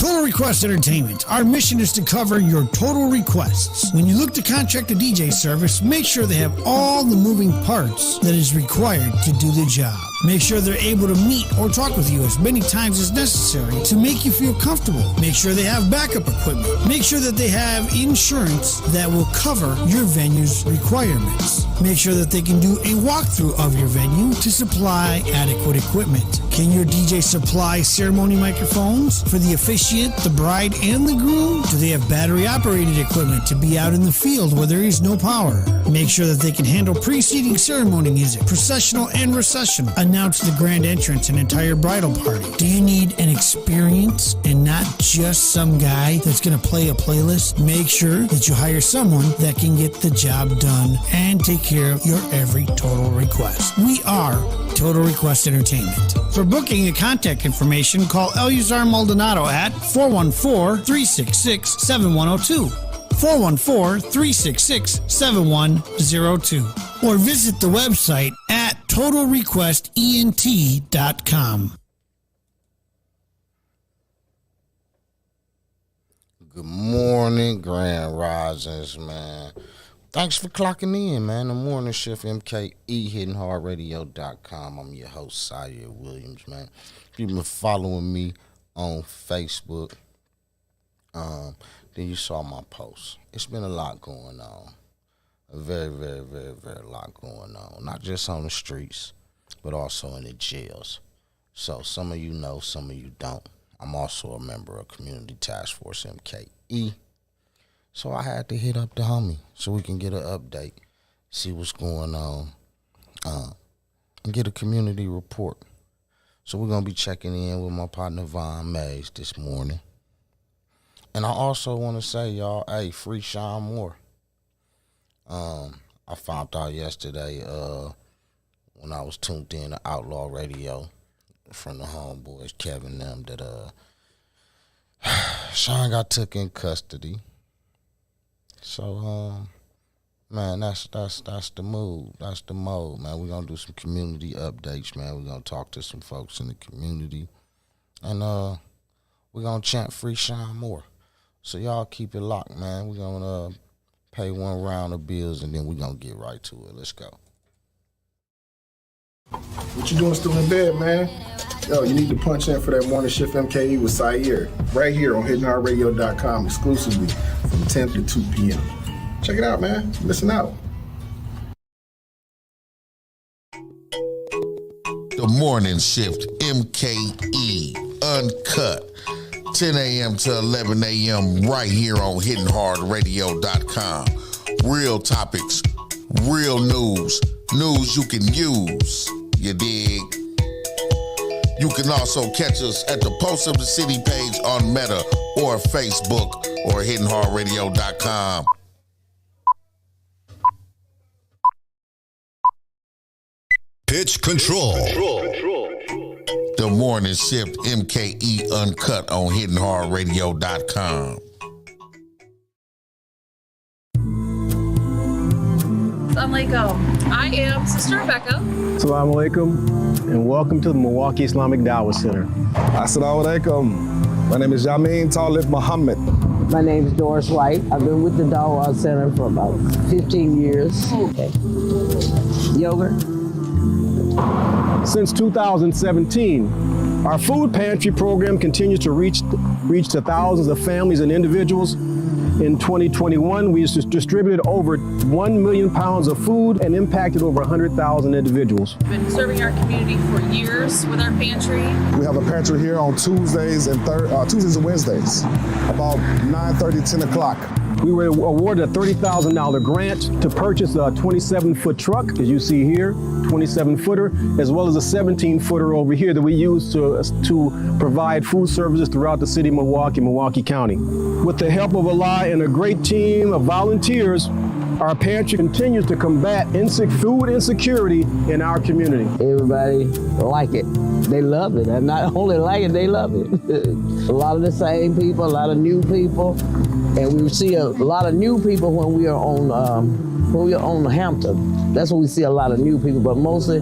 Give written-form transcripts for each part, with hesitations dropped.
Total Request Entertainment. Our mission is to cover your total requests. When you look to contract a DJ service, make sure they have all the moving parts that is required to do the job. Make sure they're able to meet or talk with you as many times as necessary to make you feel comfortable. Make sure they have backup equipment. Make sure that they have insurance that will cover your venue's requirements. Make sure that they can do a walkthrough of your venue to supply adequate equipment. Can your DJ supply ceremony microphones for the officiant, the bride, and the groom? Do they have battery-operated equipment to be out in the field where there is no power? Make sure that they can handle preceding ceremony music, processional and recessional. Announce the grand entrance and entire bridal party. Do you need an experience and not just some guy that's going to play a playlist? Make sure that you hire someone that can get the job done and take care of your every total request. We are Total Request Entertainment. For booking and contact information, call Eleazar Maldonado at 414-366-7102. 414-366-7102. Or visit the website at TotalRequestENT.com. Good morning, Grand Risings, man. Thanks for clocking in, man. The morning shift, MKE, HittingHardRadio.com. I'm your host, Sire Williams, man. If you've been following me on Facebook, then you saw my post. It's been a lot going on. A very, very, very, very lot going on. Not just on the streets, but also in the jails. So some of you know, some of you don't. I'm also a member of Community Task Force MKE. So I had to hit up the homie so we can get an update, see what's going on, and get a community report. So we're going to be checking in with my partner Von Mays this morning. And I also want to say, y'all, hey, free Sean Moore. I found out yesterday when I was tuned in to Outlaw Radio from the homeboys, Kevin and them, that Sean got took in custody. So, man, that's the mood. That's the mode, man. We're going to do some community updates, man. We're going to talk to some folks in the community. And we're going to chant free Sean Moore. So y'all keep it locked, man. We're going to pay one round of bills, and then we're going to get right to it. Let's go. What you doing still in bed, man? Yo, you need to punch in for that morning shift MKE with Sire. Right here on HittingHardRadio.com exclusively from 10 to 2 p.m. Check it out, man. You're missing out. The morning shift, MKE, uncut. 10 a.m. to 11 a.m. right here on HittingHardRadio.com. Real topics, real news you can use, you dig? You can also catch us at the Post of the City page on Meta or Facebook or HittingHardRadio.com. Pitch control. The morning shift, MKE uncut on HittingHardRadio.com. Assalamualaikum. I am Sister Rebecca. Assalamu alaikum, and welcome to the Milwaukee Islamic Dawah Center. Assalamu alaikum. My name is Yamin Talib Muhammad. My name is Doris White. I've been with the Dawah Center for about 15 years. Okay. Yogurt. Since 2017, our food pantry program continues to reach to thousands of families and individuals. In 2021, we distributed over 1 million pounds of food and impacted over 100,000 individuals. We've been serving our community for years with our pantry. We have a pantry here on Tuesdays and Wednesdays, about 9:30, 10 o'clock. We were awarded a $30,000 grant to purchase a 27-foot truck, as you see here, 27-footer, as well as a 17-footer over here that we use to provide food services throughout the city of Milwaukee County. With the help of Allah and a great team of volunteers, our pantry continues to combat food insecurity in our community. Everybody like it. they love it. And not only like it, they love it. A lot of the same people, a lot of new people. And we see a lot of new people when we are on Hampton. That's when we see a lot of new people, but mostly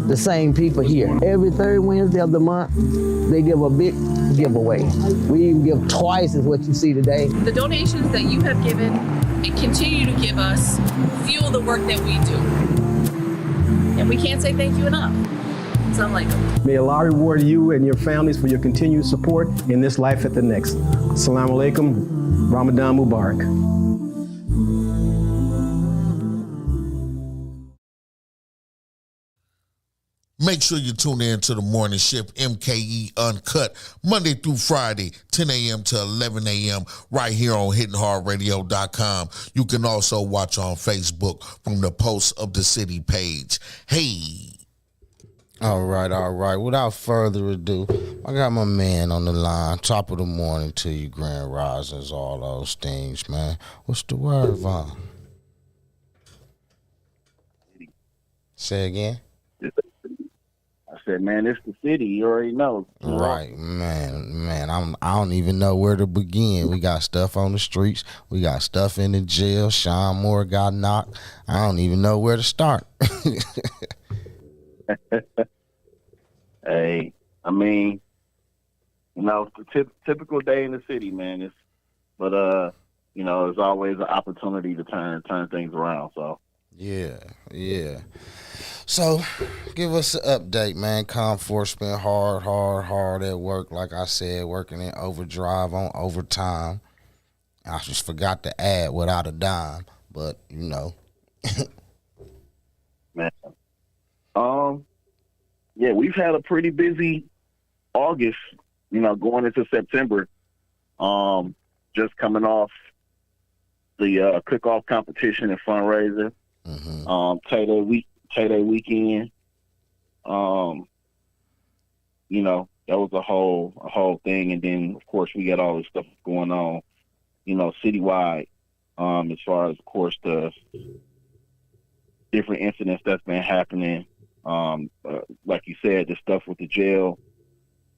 the same people here. Every third Wednesday of the month, they give a big giveaway. We even give twice as what you see today. The donations that you have given and continue to give us fuel the work that we do. And we can't say thank you enough. It's unlike them. May Allah reward you and your families for your continued support in this life at the next. Assalamu alaikum, Ramadan Mubarak. Make sure you tune in to the morning shift, MKE Uncut, Monday through Friday, 10 a.m. to 11 a.m. right here on HittingHardRadio.com. You can also watch on Facebook from the Post of the City page. Hey. All right. Without further ado, I got my man on the line. Top of the morning to you, Grand Risings, all those things, man. What's the word, Von? Say again? I said, man, it's the city. You already know. Right, man. I don't even know where to begin. We got stuff on the streets. We got stuff in the jail. Sean Moore got knocked. I don't even know where to start. Hey, I mean, you know, it's a typical day in the city, man. But you know, there's always an opportunity to turn things around. So yeah. So, give us an update, man. Comfort's been hard at work. Like I said, working in overdrive on overtime. I just forgot to add without a dime, but you know. Man, yeah, we've had a pretty busy August. You know, going into September. Just coming off the cook-off competition and fundraiser. Mm-hmm. Tay-Day weekend. You know, that was a whole thing, and then of course we got all this stuff going on, you know, citywide. As far as, of course, the different incidents that's been happening. Like you said, the stuff with the jail.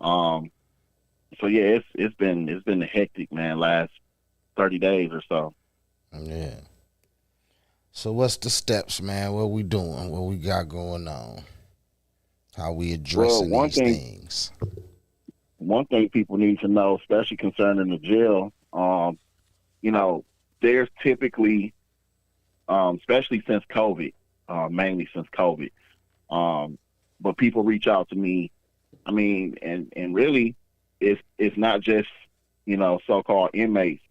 So yeah, it's been hectic, man. Last 30 days or so. Yeah. So what's the steps, man? What we doing? What we got going on? How we addressing these things? One thing people need to know, especially concerning the jail, you know, there's typically, especially since COVID, mainly since COVID, but people reach out to me. I mean, and really, it's not just, you know, so-called inmates.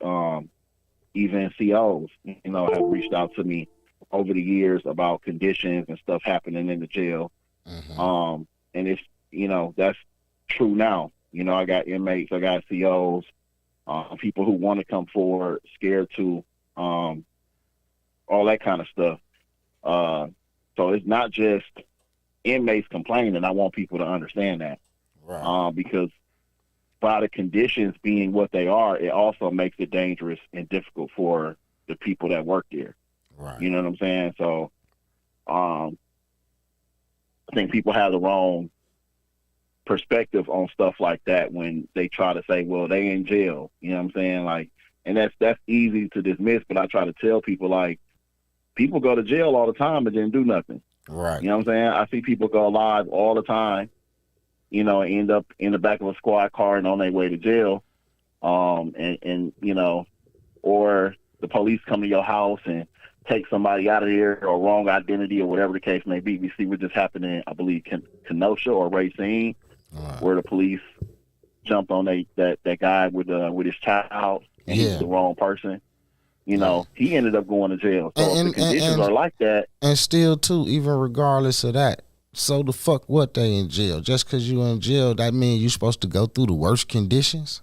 Even COs, you know, have reached out to me over the years about conditions and stuff happening in the jail. Mm-hmm. And it's, you know, that's true now. You know, I got inmates, I got COs, people who want to come forward, scared to, all that kind of stuff. So it's not just inmates complaining. I want people to understand that. Right. Because by the conditions being what they are, it also makes it dangerous and difficult for the people that work there. Right. You know what I'm saying? So I think people have the wrong perspective on stuff like that when they try to say, well, they in jail. You know what I'm saying? Like, and that's easy to dismiss, but I try to tell people, like, people go to jail all the time and didn't do nothing. Right. You know what I'm saying? I see people go live all the time, you know, end up in the back of a squad car and on their way to jail. And you know, or the police come to your house and take somebody out of there, or wrong identity, or whatever the case may be. We see what just happened in, I believe, Kenosha or Racine, where the police jumped on that guy with his child, and he was the wrong person. You know, he ended up going to jail. So the conditions are like that. And still, too, even regardless of that, so the fuck what they in jail? Just because you in jail, that means you supposed to go through the worst conditions?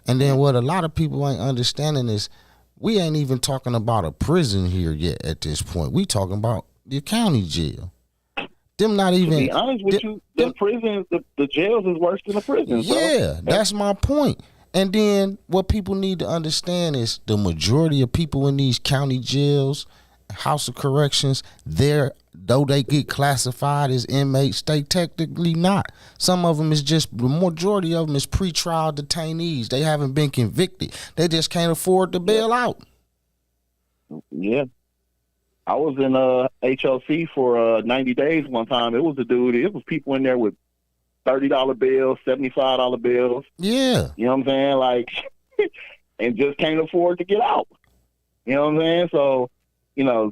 And then what a lot of people ain't understanding is we ain't even talking about a prison here yet at this point. We talking about the county jail. Them not even... To be honest with you, the prisons, the jails is worse than the prisons. Yeah, bro. That's my point. And then what people need to understand is the majority of people in these county jails House of Corrections, though they get classified as inmates, they technically not. Some of them is just, the majority of them is pretrial detainees. They haven't been convicted. They just can't afford to bail out. Yeah. I was in HLC for 90 days one time. It was people in there with $30 bills, $75 bills. Yeah. You know what I'm saying? Like, and just can't afford to get out. You know what I'm saying? So, you know,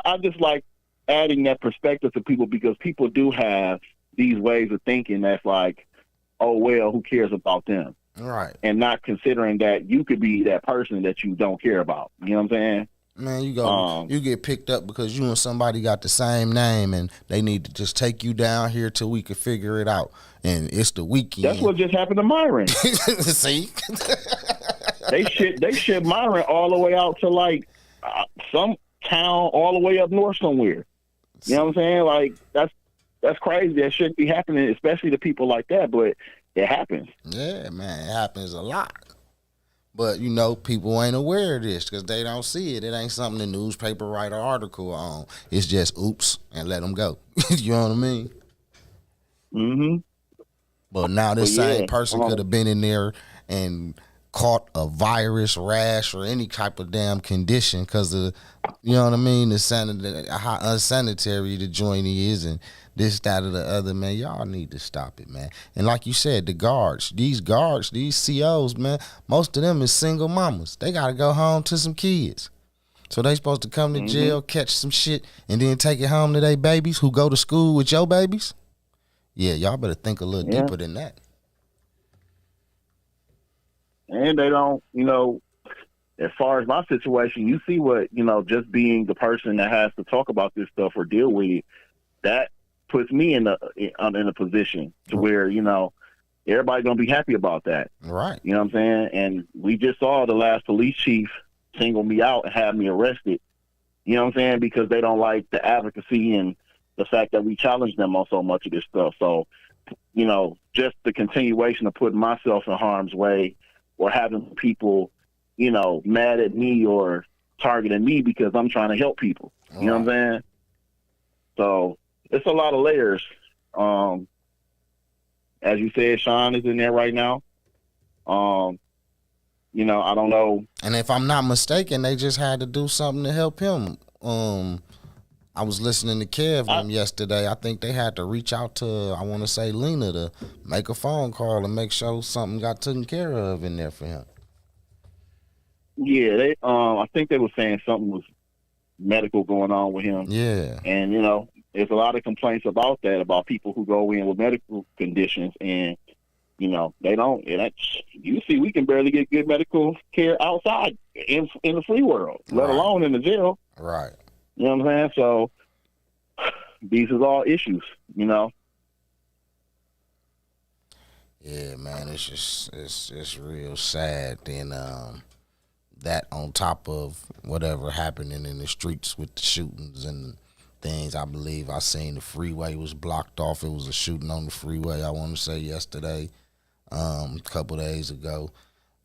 I just like adding that perspective to people, because people do have these ways of thinking that's like, oh, well, who cares about them? Right. And not considering that you could be that person that you don't care about. You know what I'm saying? Man, you get picked up because you and somebody got the same name, and they need to just take you down here till we can figure it out. And it's the weekend. That's what just happened to Myron. See, they shipped Myron all the way out to like some town all the way up north somewhere. You know what I'm saying? Like that's crazy. That shouldn't be happening, especially to people like that. But it happens. Yeah, man, it happens a lot. But, you know, people ain't aware of this because they don't see it. It ain't something the newspaper write an article on. It's just oops and let them go. You know what I mean? Mm-hmm. But now this same person could have been in there and caught a virus, rash, or any type of damn condition because of, you know what I mean, how unsanitary the joint is and this, that, or the other, man. Y'all need to stop it, man. And like you said, these COs, man, most of them is single mamas. They got to go home to some kids. So they supposed to come to jail, catch some shit, and then take it home to their babies who go to school with your babies? Yeah, y'all better think a little deeper than that. And they don't, you know, as far as my situation, you see what, you know, just being the person that has to talk about this stuff or deal with it, that puts me in a position to where, you know, everybody gonna be happy about that. Right. You know what I'm saying? And we just saw the last police chief single me out and have me arrested. You know what I'm saying? Because they don't like the advocacy and the fact that we challenge them on so much of this stuff. So, you know, just the continuation of putting myself in harm's way or having people, you know, mad at me or targeting me because I'm trying to help people. You know what I'm saying? So it's a lot of layers. As you said, Sean is in there right now. You know, I don't know. And if I'm not mistaken, they just had to do something to help him. I was listening to Kev yesterday. I think they had to reach out to, I want to say, Lena to make a phone call and make sure something got taken care of in there for him. Yeah, they. I think they were saying something was medical going on with him. Yeah. And, you know, there's a lot of complaints about that, about people who go in with medical conditions and, you know, they don't. You see, we can barely get good medical care outside in the free world, let alone in the jail. Right. You know what I'm saying? So these are all issues, you know. Yeah, man, it's just it's real sad. And that on top of whatever happening in the streets with the shootings and things, I believe I seen the freeway was blocked off. It was a shooting on the freeway, I want to say yesterday, a couple days ago,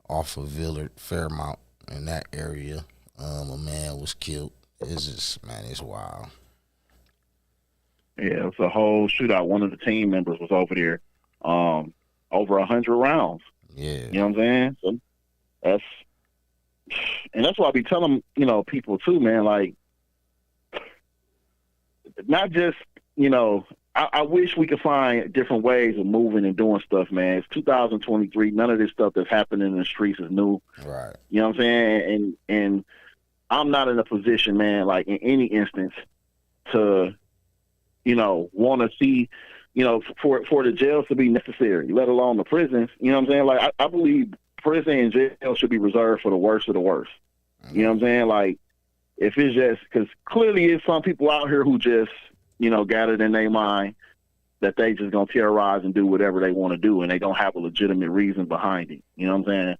off of Villard, Fairmount, in that area. A man was killed. It's just, man, it's wild. Yeah, it was a whole shootout. One of the team members was over there, over 100 rounds. Yeah. You know what I'm saying? So that's why I be telling, you know, people too, man, like, not just, you know, I wish we could find different ways of moving and doing stuff, man. It's 2023. None of this stuff that's happening in the streets is new. Right. You know what I'm saying? And I'm not in a position, man, like in any instance to, you know, want to see, you know, for the jails to be necessary, let alone the prisons. You know what I'm saying? Like, I believe prison and jail should be reserved for the worst of the worst. You know what I'm saying? Like, if it's just, because clearly it's some people out here who just, you know, got it in their mind that they just going to terrorize and do whatever they want to do, and they don't have a legitimate reason behind it. You know what I'm saying?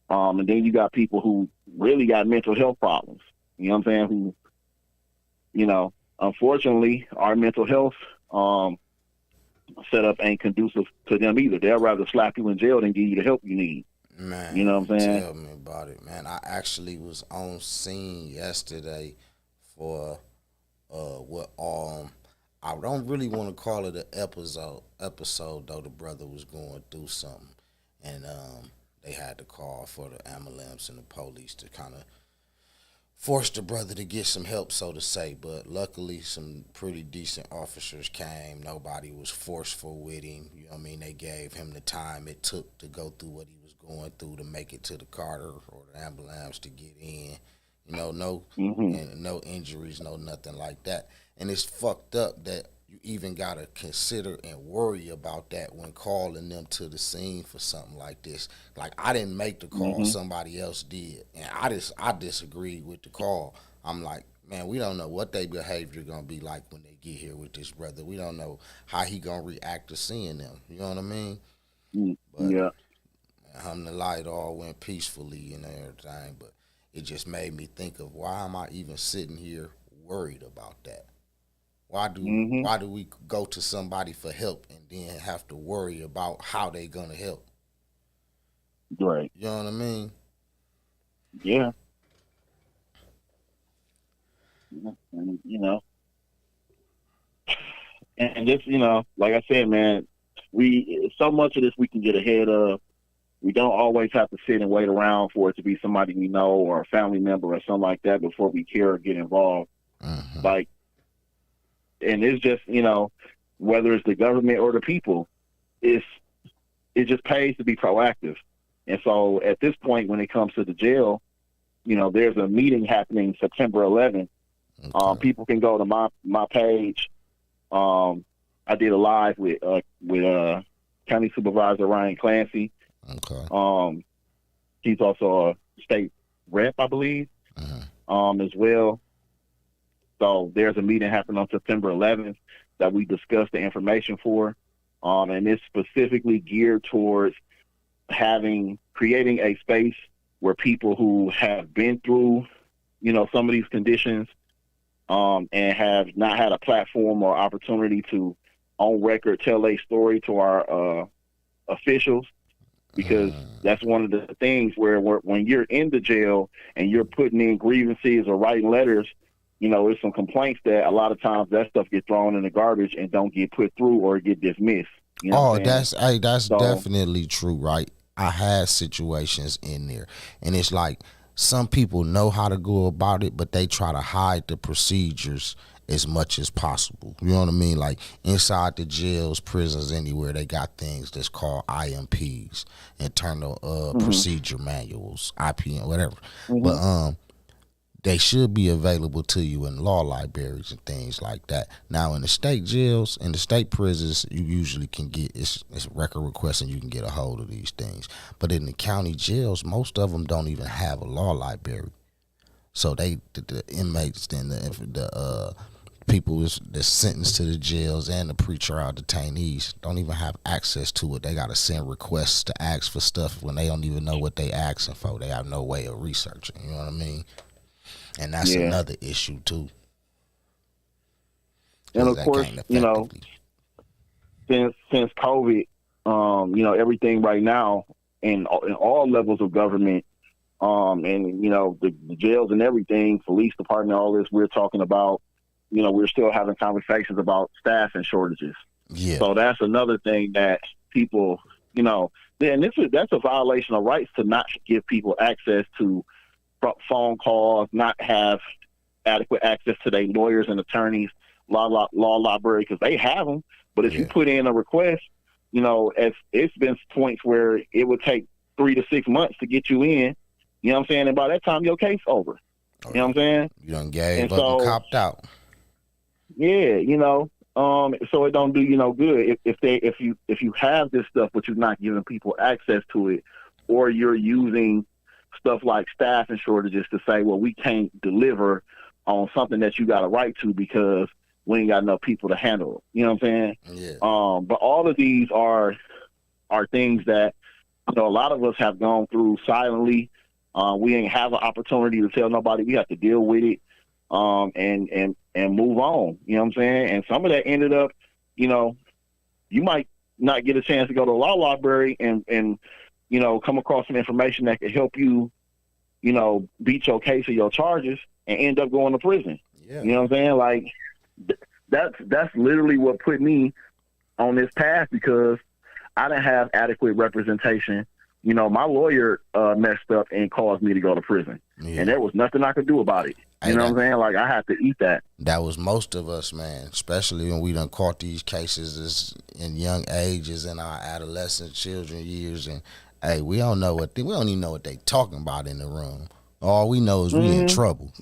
And then you got people who really got mental health problems. You know what I'm saying? Who, you know, unfortunately, our mental health setup ain't conducive to them either. They'll rather slap you in jail than give you the help you need. Man, you know what I'm saying? Tell me about it, man. I actually was on scene yesterday for what I don't really want to call it an episode though. The brother was going through something, and they had to call for the ambulance and the police to kind of force the brother to get some help, so to say. But luckily, some pretty decent officers came. Nobody was forceful with him. You know what I mean? They gave him the time it took to go through what he was going through to make it to the Carter or the ambulance to get in. You know, no injuries, no nothing like that. And it's fucked up that you even gotta consider and worry about that when calling them to the scene for something like this. Like, I didn't make the call, somebody else did, and I disagreed with the call. I'm like, man, we don't know what their behavior gonna be like when they get here with this brother. We don't know how he gonna react to seeing them. You know what I mean? But, yeah. Alhamdulillah, it all went peacefully and everything, but it just made me think of, why am I even sitting here worried about that? Why do we go to somebody for help and then have to worry about how they gonna help? Right. You know what I mean? Yeah. And, and this, like I said, man, so much of this we can get ahead of. We don't always have to sit and wait around for it to be somebody we know or a family member or something like that before we care or get involved. Like, and it's just, whether it's the government or the people, it just pays to be proactive. And so at this point, when it comes to the jail, there's a meeting happening September 11th. Okay. People can go to my page. I did a live with County Supervisor Ryan Clancy. Okay. He's also a state rep, I believe, as well. So there's a meeting happening on September 11th that we discussed the information for, and it's specifically geared towards creating a space where people who have been through, some of these conditions, and have not had a platform or opportunity to, on record, tell their story to our officials. Because that's one of the things where when you're in the jail and you're putting in grievances or writing letters, there's some complaints that a lot of times that stuff gets thrown in the garbage and don't get put through or get dismissed. That's definitely true, right? I had situations in there, and it's like some people know how to go about it, but they try to hide the procedures as much as possible. You know what I mean? Like, inside the jails, prisons, anywhere, they got things that's called IMPs, internal procedure manuals, IPM, whatever. But they should be available to you in law libraries and things like that. Now, in the state jails, in the state prisons, you usually can get, it's record requests and you can get a hold of these things. But in the county jails, most of them don't even have a law library. So the inmates and the people that's sentenced to the jails and the pretrial detainees don't even have access to it. They got to send requests to ask for stuff when they don't even know what they asking for. They have no way of researching. You know what I mean? And that's another issue too. And of course, since COVID, everything right now in all levels of government, and the jails and everything, police department, all this, we're talking about, we're still having conversations about staffing shortages. Yeah. So that's another thing that people, that's a violation of rights to not give people access to phone calls, not have adequate access to their lawyers and attorneys, law library, because they have them. But if you put in a request, it's been points where it would take 3 to 6 months to get you in. You know what I'm saying? And by that time, your case over. You know what I'm saying? You done gave up and copped out. Yeah, so it don't do you no good if you have this stuff, but you're not giving people access to it, or you're using stuff like staffing shortages to say, well, we can't deliver on something that you got a right to because we ain't got enough people to handle it. You know what I'm saying? Yeah. But all of these are things that a lot of us have gone through silently. We ain't have an opportunity to tell nobody. We have to deal with it, and move on. You know what I'm saying? And some of that ended up, you might not get a chance to go to the law library and come across some information that could help you, beat your case or your charges and end up going to prison. Yeah. You know what I'm saying? Like that's literally what put me on this path, because I didn't have adequate representation. You know, my lawyer messed up and caused me to go to prison, and there was nothing I could do about it. You know what I'm saying? Like, I had to eat that. That was most of us, man, especially when we done caught these cases in young ages, in our adolescent children years, and hey, we don't even know what they talking about in the room. All we know is we in trouble.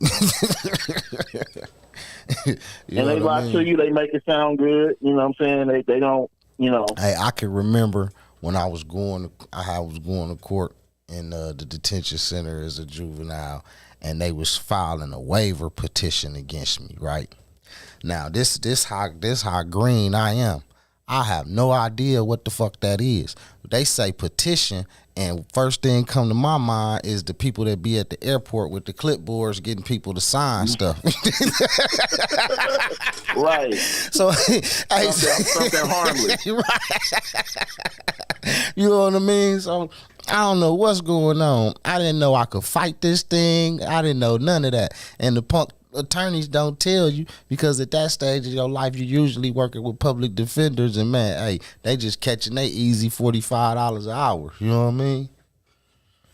And they lie to you, they make it sound good. You know what I'm saying? They don't, you know. Hey, I can remember when I was going to court in the detention center as a juvenile, and they was filing a waiver petition against me, right? Now, this how green I am. I have no idea what the fuck that is. They say petition, and first thing come to my mind is the people that be at the airport with the clipboards getting people to sign stuff. Right. So, something harmless. Right. You know what I mean? So I don't know what's going on. I didn't know I could fight this thing. I didn't know none of that. And the punk attorneys don't tell you, because at that stage of your life, you're usually working with public defenders, and man, hey, they just catching they easy $45 an hour. You know what I mean?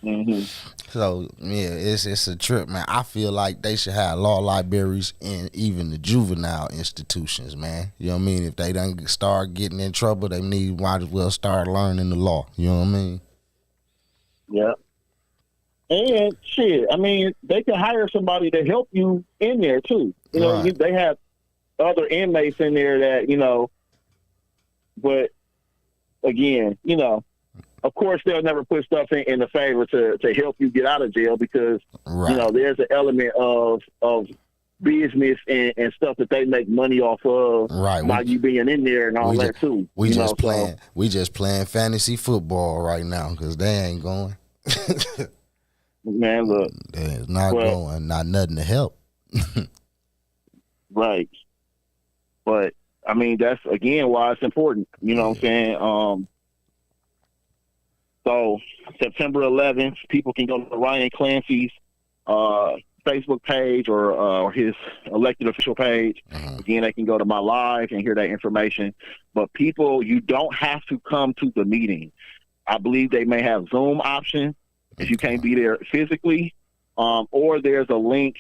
Mm-hmm. So yeah, it's a trip, man. I feel like they should have law libraries in even the juvenile institutions, man. You know what I mean? If they don't start getting in trouble, they might as well start learning the law. You know what I mean? Yeah. And shit, I mean, they can hire somebody to help you in there too. You know, Right. they have other inmates in there that, you know, but again, you know, of course they'll never put stuff in the favor to help you get out of jail, because, Right. you know, there's an element of business and stuff that they make money off of, Right. by you being in there and all that too. We you just know, playing fantasy football right now, because they ain't going. Man, look, There's not going, not nothing to help. Right. But I mean, that's again why it's important. You know what I'm saying? So September 11th, people can go to Ryan Clancy's Facebook page or his elected official page. Again, they can go to my live and hear that information. But people, you don't have to come to the meeting. I believe they may have Zoom option if you can't be there physically, or there's a link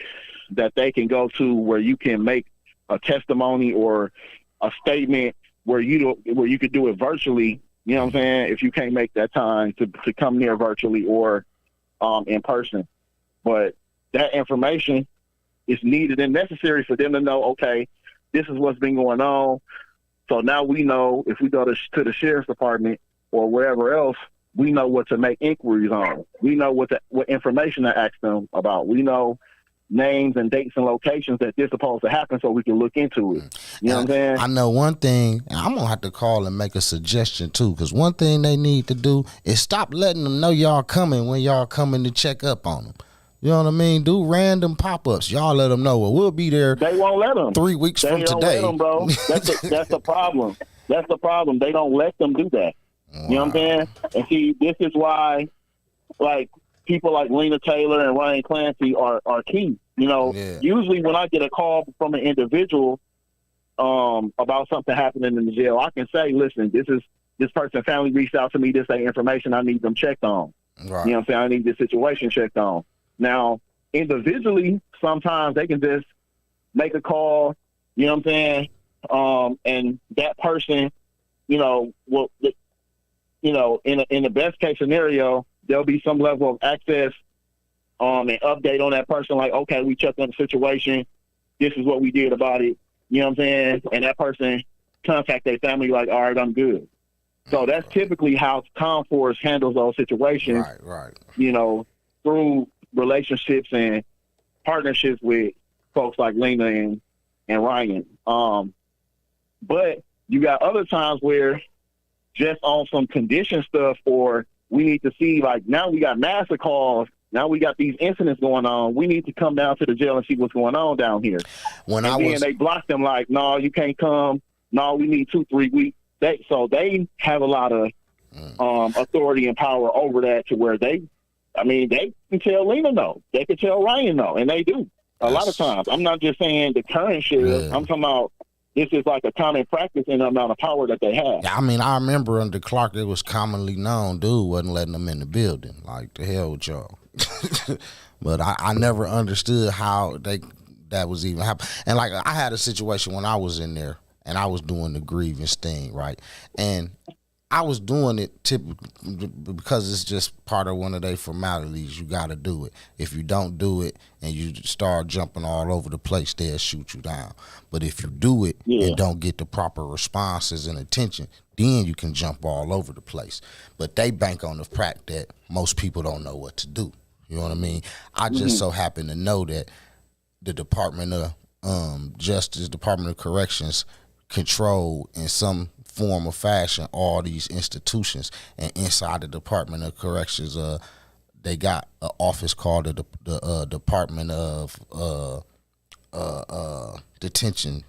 that they can go to where you can make a testimony or a statement where you could do it virtually. You know what I'm saying? If you can't make that time to come near virtually or in person. But that information is needed and necessary for them to know, okay, this is what's been going on. So now we know if we go to the sheriff's department or wherever else, we know what to make inquiries on. We know what information to ask them about. We know names and dates and locations that they're supposed to happen, so we can look into it. You know what I'm saying? I know one thing, I'm going to have to call and make a suggestion too, because one thing they need to do is stop letting them know y'all coming when y'all coming to check up on them. You know what I mean? Do random pop-ups. Y'all let them know, well, we'll be there. They won't let them. 3 weeks They from don't today. let them, bro. That's the problem. That's the problem. They don't let them do that. Wow. You know what I'm saying? And see, this is why, like, people like Lena Taylor and Ryan Clancy are key. You know, Usually when I get a call from an individual about something happening in the jail, I can say, listen, this person's family reached out to me, this ain't information I need them checked on. Right. You know what I'm saying? I need this situation checked on. Now, individually, sometimes they can just make a call, you know what I'm saying? And that person, you know, will, you know, in the best case scenario, there'll be some level of access and update on that person, like, okay, we checked on the situation. This is what we did about it. You know what I'm saying? And that person contact their family like, all right, I'm good. So that's typically how ComForce handles those situations. Right. You know, through relationships and partnerships with folks like Lena and Ryan. But you got other times where just on some condition stuff, or we need to see, like, now we got massive calls. Now we got these incidents going on. We need to come down to the jail and see what's going on down here. Then they block them like, no, you can't come. No, we need 2-3 weeks. So they have a lot of authority and power over that, to where they can tell Lena no. They can tell Ryan no, and they do. A lot of times. I'm not just saying the current sheriff. Yeah. I'm talking about this is like a common practice in the amount of power that they have. Yeah, I mean, I remember under Clark, it was commonly known, dude wasn't letting them in the building. Like, the hell with y'all. But I never understood how that was even happening. And, like, I had a situation when I was in there, and I was doing the grievance thing, right? And I was doing it typically because it's just part of one of their formalities. You got to do it. If you don't do it and you start jumping all over the place, they'll shoot you down. But if you do it and don't get the proper responses and attention, then you can jump all over the place. But they bank on the fact that most people don't know what to do. You know what I mean? I just so happen to know that the Department of Justice, Department of Corrections control in some form or fashion all these institutions, and inside the Department of Corrections, they got an office called the Department of Detention,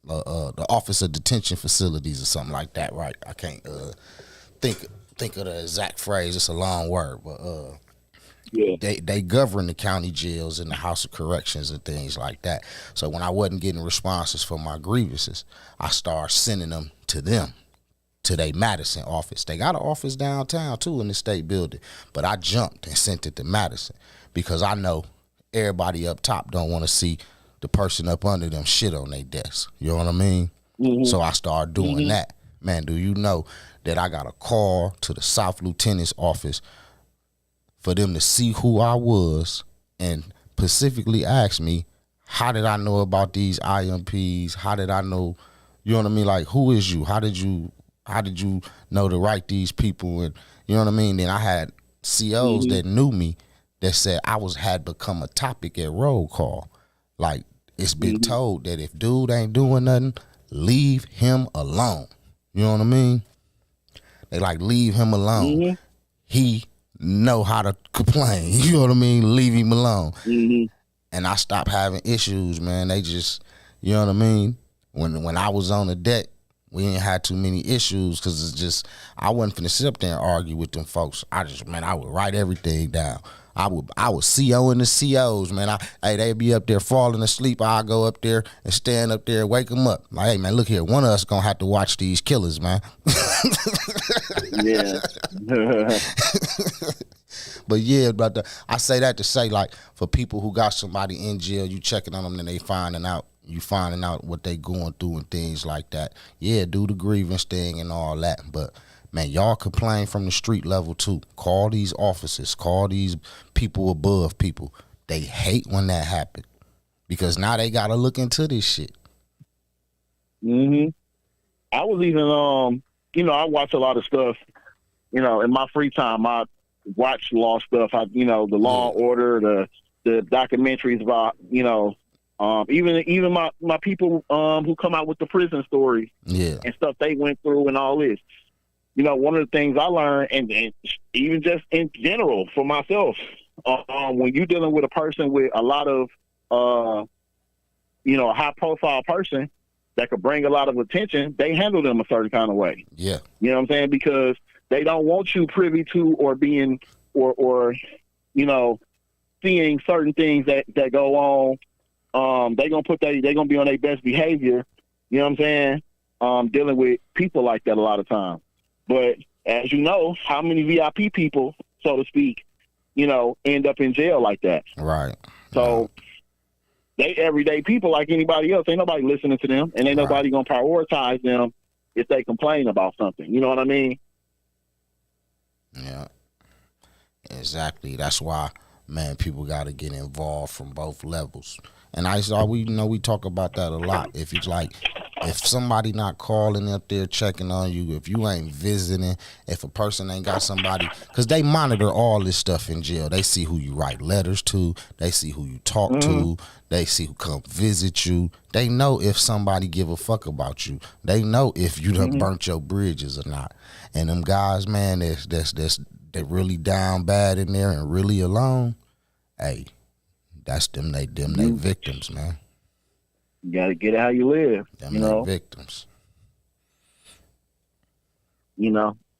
the Office of Detention Facilities or something like that, right? I can't think of the exact phrase. It's a long word, but they govern the county jails and the House of Corrections and things like that. So when I wasn't getting responses for my grievances, I started sending them to their Madison office. They got an office downtown too in the state building, but I jumped and sent it to Madison because I know everybody up top don't want to see the person up under them shit on their desk. You know what I mean? So I started doing that. Man, do you know that I got a call to the South Lieutenant's office for them to see who I was and specifically ask me, how did I know about these IMPs? How did I know, you know what I mean? Like, who is you? How did you know to write these people? And you know what I mean? Then I had COs that knew me that said I had become a topic at roll call. Like, it's been told that if dude ain't doing nothing, leave him alone. You know what I mean? They like, leave him alone. He know how to complain. You know what I mean? Leave him alone. And I stopped having issues, man. They just, you know what I mean? When I was on the deck, we ain't had too many issues because it's just, I wasn't finna sit up there and argue with them folks. I would write everything down. I was COing the COs, man. They'd be up there falling asleep. I'd go up there and stand up there and wake them up. Like, hey, man, look here. One of us gonna have to watch these killers, man. Yeah. But yeah, brother, I say that to say, like, for people who got somebody in jail, you checking on them and they finding out what they going through and things like that. Yeah, do the grievance thing and all that. But man, y'all complain from the street level too. Call these officers, call these people above people. They hate when that happens because now they gotta look into this shit. I was even I watch a lot of stuff. In my free time, I watch law stuff. The Law and Order, the documentaries about even my people who come out with the prison stories and stuff they went through and all this. One of the things I learned, and even just in general for myself, when you're dealing with a person with a lot of, a high-profile person that could bring a lot of attention, they handle them a certain kind of way. Yeah. You know what I'm saying? Because they don't want you privy to or being or seeing certain things that go on. They're gonna be on their best behavior. You know what I'm saying? Dealing with people like that a lot of times. But as you know, how many VIP people, so to speak, end up in jail like that? Right. So they everyday people like anybody else. Ain't nobody listening to them, and ain't nobody gonna prioritize them if they complain about something. You know what I mean? Yeah. Exactly. That's why, man, people got to get involved from both levels. And we talk about that a lot. If it's like, if somebody not calling up there checking on you, if you ain't visiting, if a person ain't got somebody, because they monitor all this stuff in jail. They see who you write letters to. They see who you talk to. They see who come visit you. They know if somebody give a fuck about you. They know if you done burnt your bridges or not. And them guys, man, they're really down bad in there and really alone. Hey, that's them. They victims, man. You gotta get it how you live. They victims.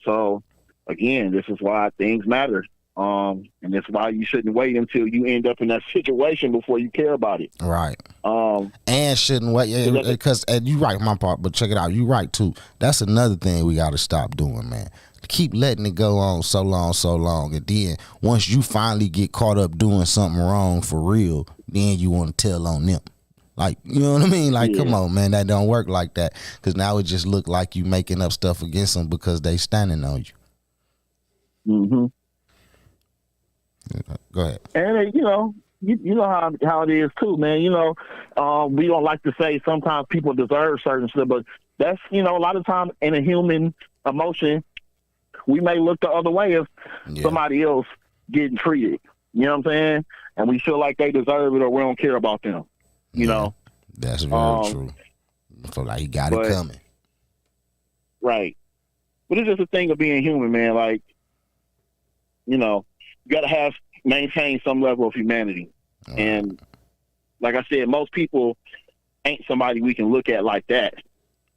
So again, this is why things matter. And that's why you shouldn't wait until you end up in that situation before you care about it. Right. And shouldn't wait, because you right, my part, but check it out, you right too. That's another thing we got to stop doing, man. Keep letting it go on so long, and then once you finally get caught up doing something wrong for real, then you want to tell on them. Like, you know what I mean? Like, come on, man, that don't work like that. Because now it just look like you making up stuff against them because they standing on you. Mm-hmm. Go ahead. And you know how it is too, man. You know, we don't like to say sometimes people deserve certain stuff, but that's, you know, a lot of times in a human emotion, we may look the other way if somebody else getting treated. You know what I'm saying? And we feel like they deserve it, or we don't care about them. You know, that's very true. I feel like he got it coming. Right. But it's just a thing of being human, man. Like, you know, you got to maintain some level of humanity. And like I said, most people ain't somebody we can look at like that,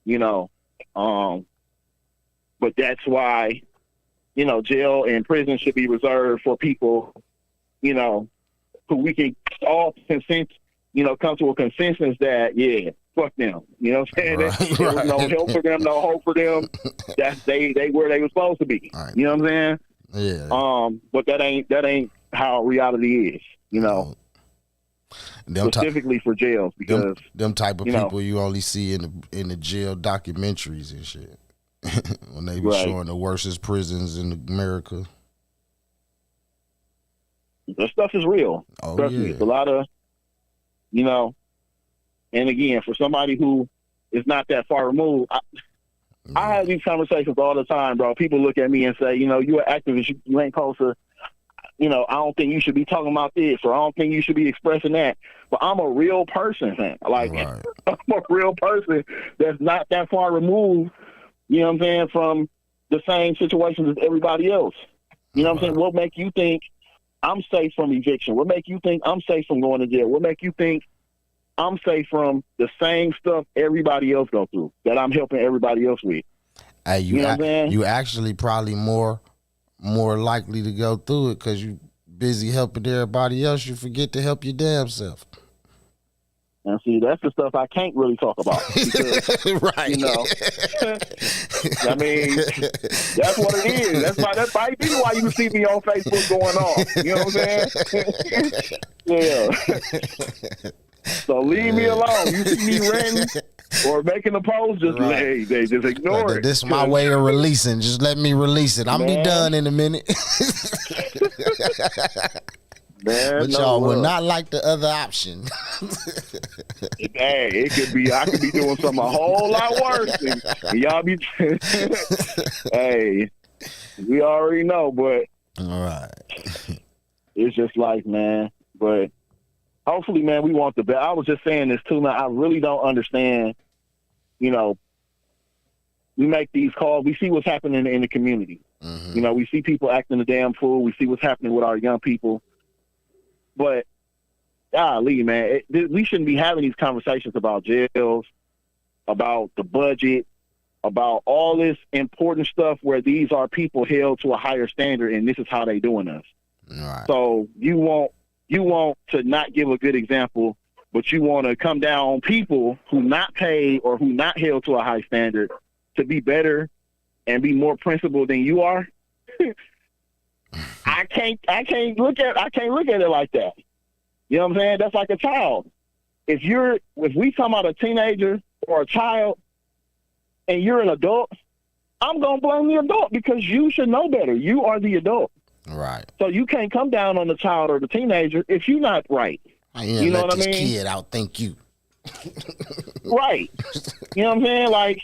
you know. But that's why, you know, jail and prison should be reserved for people, you know, who we can all come to a consensus that, fuck them. You know what I'm saying? There was no help for them, no hope for them. That's they where they were supposed to be. Right. You know what I'm saying? Yeah. But that ain't how reality is, you know. Specifically for jails, because them type of people you only see in the jail documentaries and shit. When they be showing the worstest prisons in America. That stuff is real. Trust me. It's a lot of, you know, and again, for somebody who is not that far removed, I have these conversations all the time, bro. People look at me and say, you know, you're an activist, you ain't supposed to, you know, I don't think you should be talking about this, or I don't think you should be expressing that. But I'm a real person, man. Like, I'm a real person that's not that far removed, you know what I'm saying, from the same situations as everybody else. You know what I'm saying? What make you think I'm safe from eviction? What make you think I'm safe from going to jail? What make you think I'm safe from the same stuff everybody else go through, that I'm helping everybody else with? Hey, you know what I'm saying? You actually probably more likely to go through it because you busy helping everybody else. You forget to help your damn self. And see, that's the stuff I can't really talk about. Because, right. You know, I mean, that's what it is. That's why you see me on Facebook going off. You know what I'm saying? Yeah. So leave me alone. You see me ranting or making a post, just just ignore it. This is my way of releasing. Just let me release it. I'm be done in a minute. Man, but y'all would not like the other option. Hey, it could be. I could be doing something a whole lot worse. And y'all be. Hey, we already know, but all right. It's just like, man. But hopefully, man, we want the best. I was just saying this too, man. I really don't understand. You know, we make these calls. We see what's happening in the community. Mm-hmm. You know, we see people acting a damn fool. We see what's happening with our young people. But, golly, man, we shouldn't be having these conversations about jails, about the budget, about all this important stuff where these are people held to a higher standard, and this is how they doing us. Right. So you want to not give a good example, but you want to come down on people who not paid or who not held to a high standard to be better and be more principled than you are. I can't look at it like that. You know what I'm saying? That's like a child. If we talking about a teenager or a child and you're an adult, I'm gonna blame the adult because you should know better. You are the adult. Right. So you can't come down on the child or the teenager if you're not right. You know what I mean? Kid outthink you. Right. You know what I'm saying? Like,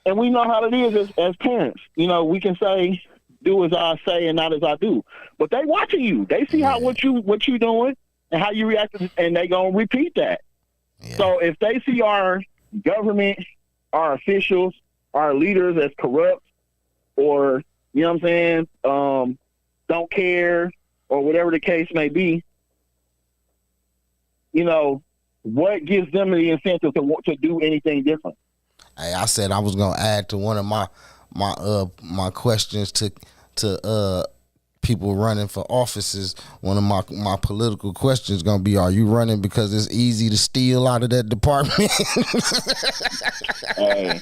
and we know how it is as parents. You know, we can say, do as I say and not as I do. But they watching you. They see what you doing and how you react, and they gonna repeat that. Yeah. So if they see our government, our officials, our leaders as corrupt, or you know what I'm saying, don't care, or whatever the case may be, you know, what gives them the incentive to do anything different? Hey, I said I was gonna add to one of my questions to people running for offices, one of my political questions gonna be, are you running because it's easy to steal out of that department? Hey.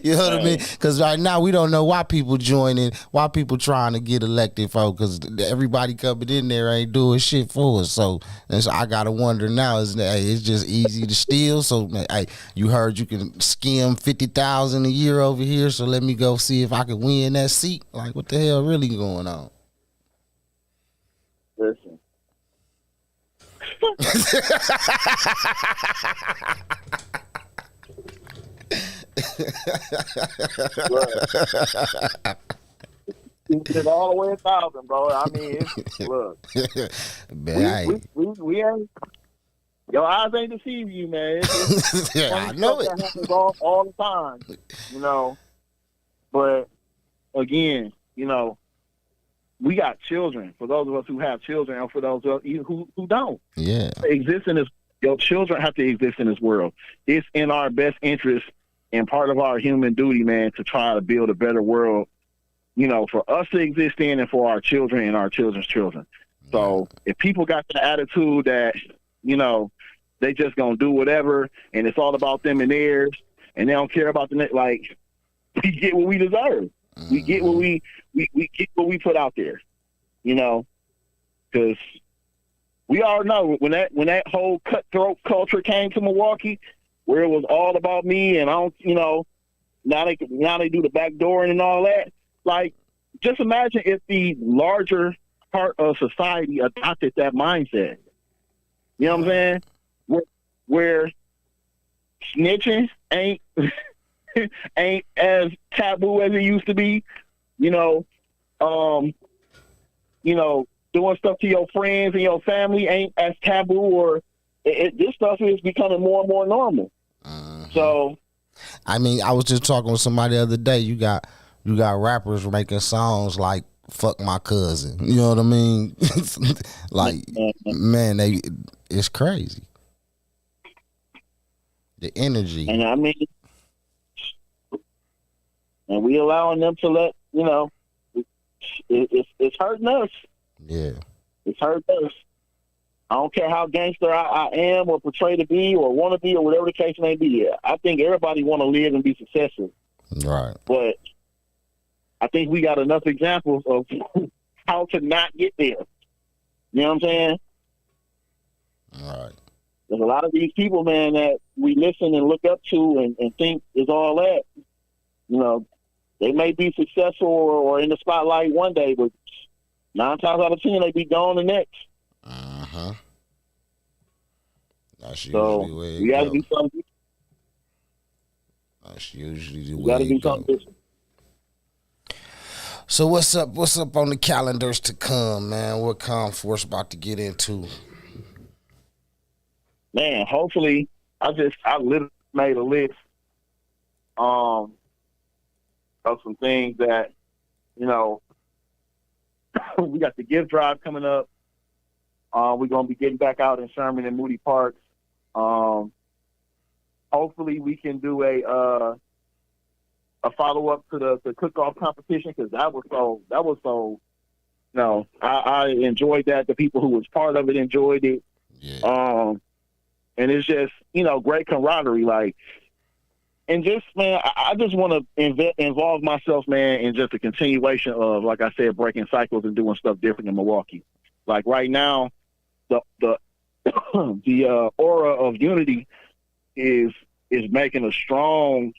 You know what I mean? Because right now we don't know why people joining, why people trying to get elected for, because everybody coming in there ain't doing shit for us. So I gotta wonder now, is that, hey, it's just easy to steal? So hey, you heard you can skim 50,000 a year over here, so let me go see if I can win that seat. Like, what the hell really going on? Listen. Keep it all the way 1,000, bro. I mean, look, man, we ain't. Your eyes ain't deceiving you, man. Yeah, I know it. That happens all the time, you know. But again, you know, we got children. For those of us who have children, and for those of you who don't, yeah, your children have to exist in this world. It's in our best interest and part of our human duty, man, to try to build a better world, you know, for us to exist in and for our children and our children's children. So if people got the attitude that, you know, they just gonna do whatever and it's all about them and theirs and they don't care about the next, like, we get what we deserve. We get what we get what we put out there, you know, because we all know when that whole cutthroat culture came to Milwaukee, where it was all about me and I don't, you know, now they do the back door and all that. Like, just imagine if the larger part of society adopted that mindset. You know what I'm saying? Where snitching ain't as taboo as it used to be. You know, doing stuff to your friends and your family ain't as taboo, or this stuff is becoming more and more normal. So, I mean, I was just talking with somebody the other day. You got rappers making songs like "Fuck My Cousin." You know what I mean? Like, man, it's crazy. The energy, and I mean, and we allowing them to let, you know, it's hurting us. Yeah, it's hurting us. I don't care how gangster I am or portray to be or want to be or whatever the case may be. I think everybody want to live and be successful. Right. But I think we got enough examples of how to not get there. You know what I'm saying? Right. There's a lot of these people, man, that we listen and look up to and think is all that. You know, they may be successful or in the spotlight one day, but 9 times out of 10, they be gone the next. Uh-huh. That's usually so where it we got to go. do something. That's usually the We way got to it do go. something different. So what's up? What's up on the calendars to come, man? What Comforce about to get into? Man, hopefully, I literally made a list of some things that, you know, we got the gift drive coming up. We're going to be getting back out in Sherman and Moody Parks. Hopefully we can do a follow-up to the cook-off competition, because that was so, you know, I enjoyed that. The people who was part of it enjoyed it. Yeah. And it's just, you know, great camaraderie. Like, and just, man, I just want to involve myself, man, in just a continuation of, like I said, breaking cycles and doing stuff different in Milwaukee. Like right now, the the aura of unity is making a strong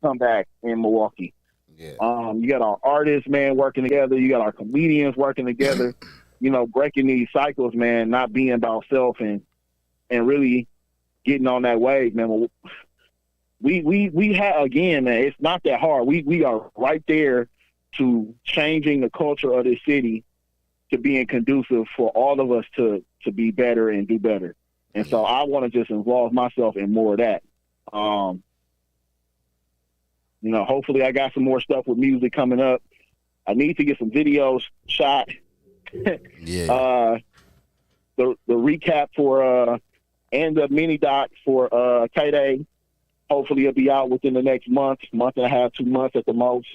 comeback in Milwaukee. Yeah. You got our artists, man, working together. You got our comedians working together. You know, breaking these cycles, man, not being about self and really getting on that wave, man. We have, again, man, it's not that hard. We are right there to changing the culture of this city to being conducive for all of us to be better and do better. And so I want to just involve myself in more of that. You know, hopefully I got some more stuff with music coming up. I need to get some videos shot. Yeah. The recap for and the mini doc for K-Day. Hopefully it'll be out within the next month and a half, 2 months at the most.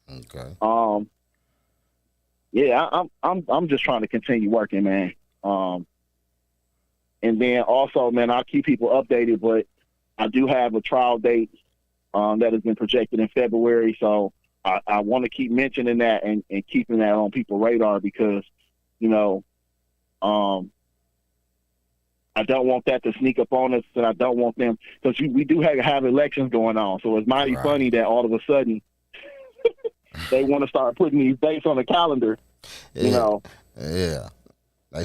Okay. yeah, I'm just trying to continue working, man. And then also, man, I'll keep people updated, but I do have a trial date that has been projected in February. So I want to keep mentioning that and keeping that on people's radar because, you know, I don't want that to sneak up on us, and I don't want them because we do have elections going on. So it's mighty funny that all of a sudden they want to start putting these dates on the calendar. Yeah. You know, yeah. They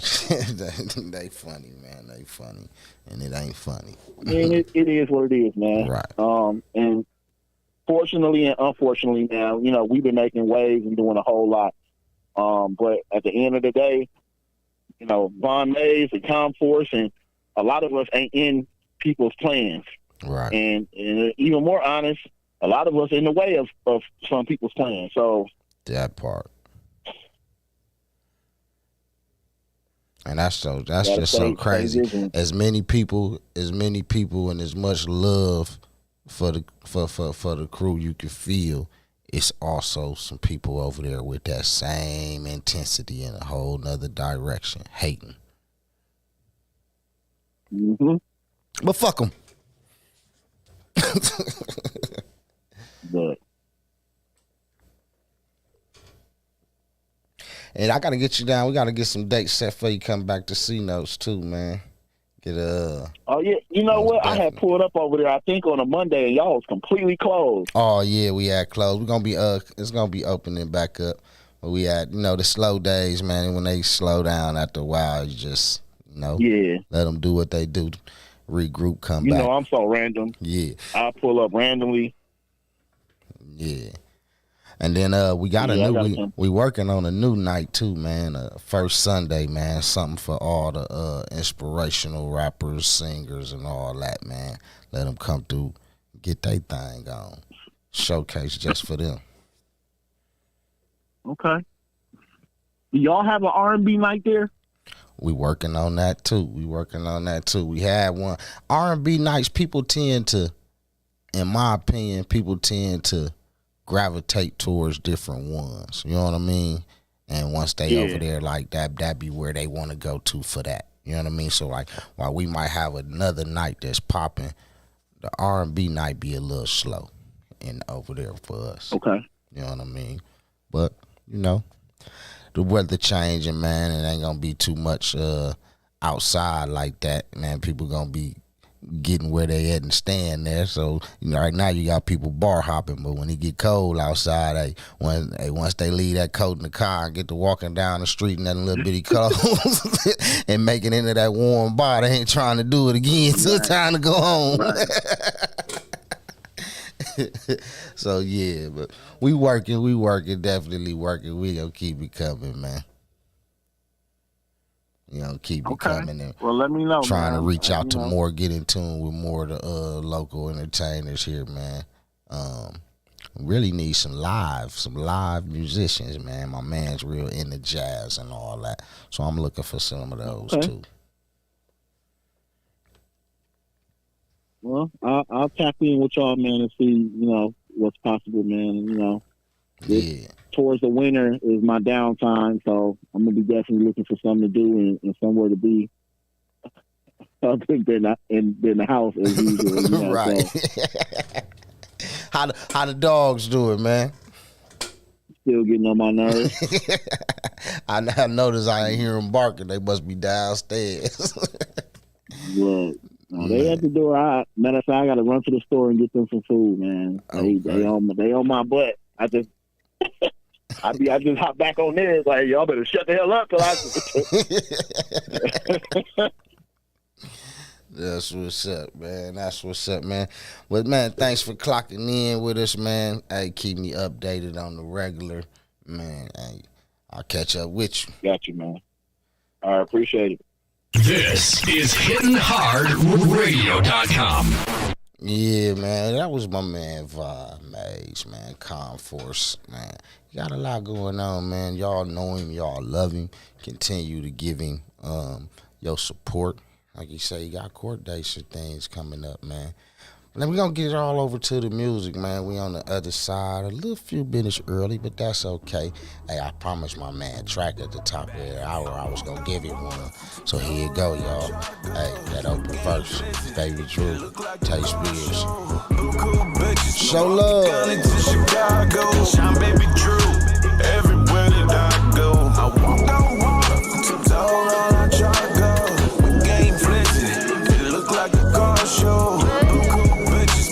funny, man. They funny, and it ain't funny. And it is what it is, man. Right. And fortunately and unfortunately, now you know we've been making waves and doing a whole lot. But at the end of the day, you know, Von Mays and Comforce and a lot of us ain't in people's plans. Right. And even more honest, a lot of us in the way of some people's plans. So that part. And that's just so crazy. As many people and as much love for the crew you can feel, it's also some people over there with that same intensity in a whole nother direction, hating. Mm-hmm. But fuck them. But. And I gotta get you down. We gotta get some dates set for you come back to C Notes too, man. Oh yeah, you know what? Definitely. I had pulled up over there. I think on a Monday, and y'all was completely closed. Oh yeah, we had closed. We're gonna be it's gonna be opening back up. But we had the slow days, man. And when they slow down after a while, you just let them do what they do, regroup, come back. You know, I'm so random. Yeah, I pull up randomly. Yeah. And then we working on a new night too, man. First Sunday, man. Something for all the inspirational rappers, singers, and all that, man. Let them come through, get their thing on. Showcase just for them. Okay. Do y'all have an R&B night there? We working on that too. We had one. R&B nights, in my opinion, people tend to gravitate towards different ones. You know what I mean? And once they over there like that be where they want to go to for that. You know what I mean? So like while we might have another night that's popping, the R&B night be a little slow and over there for us. Okay. You know what I mean? But, the weather changing, man, it ain't gonna be too much outside like that, man. People gonna be getting where they at and staying there. So right now you got people bar hopping, but when it get cold outside, once they leave that coat in the car and get to walking down the street in that little bitty clothes and making into that warm bar, they ain't trying to do it again. So it's time to go home. Right. So yeah, but we working, definitely working. We gonna keep it coming, man. Keep it coming and let me know. Trying man. to reach out to more, get in tune with more of the local entertainers here, man. Really need some live musicians, man. My man's real into jazz and all that, so I'm looking for some of those too. Well, I'll tap in with y'all, man, and see what's possible, man. Towards the winter is my downtime, so I'm gonna be definitely looking for something to do and somewhere to be other than the house as usual. Right. So. How the dogs doing, man? Still getting on my nerves. I noticed I ain't hear them barking. They must be downstairs. Look, they at the door. Matter of fact, I got to run to the store and get them some food, man. They on my butt. I just hop back on there. It's like, y'all better shut the hell up till I. That's what's up, man. But man, thanks for clocking in with us, man. Hey, keep me updated on the regular, man. Hey, I'll catch up with you. Got you, man. I appreciate it. This is HittingHardRadio.com. Yeah, man, that was my man Von Mays, man. Comforce, man. You got a lot going on, man. Y'all know him, y'all love him. Continue to give him your support. Like you say, you got court dates and things coming up, man. Now we're gonna get it all over to the music, man. We on the other side, a little few minutes early, but that's okay. Hey, I promised my man Traxx at the top of the hour I was gonna give it one. So here you go, y'all. Hey, that open verse, Baby Drew, Tay Spears. Show love. Baby Drew, everywhere that I go. I walk down water, tiptoe on I try to go. We game flexing, it look like a car show.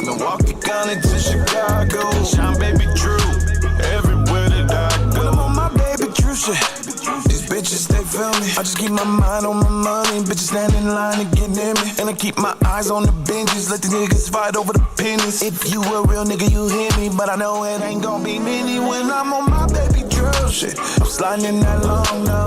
Milwaukee County to Chicago. Shine Baby Drew, everywhere that I go. I'm on my Baby Drew shit. These bitches, they feel me. I just keep my mind on my money. Bitches stand in line to get near me. And I keep my eyes on the benches. Let the niggas fight over the pennies. If you a real nigga, you hear me. But I know it ain't gonna be many when I'm on my Baby Drew shit. I'm sliding in that long nose.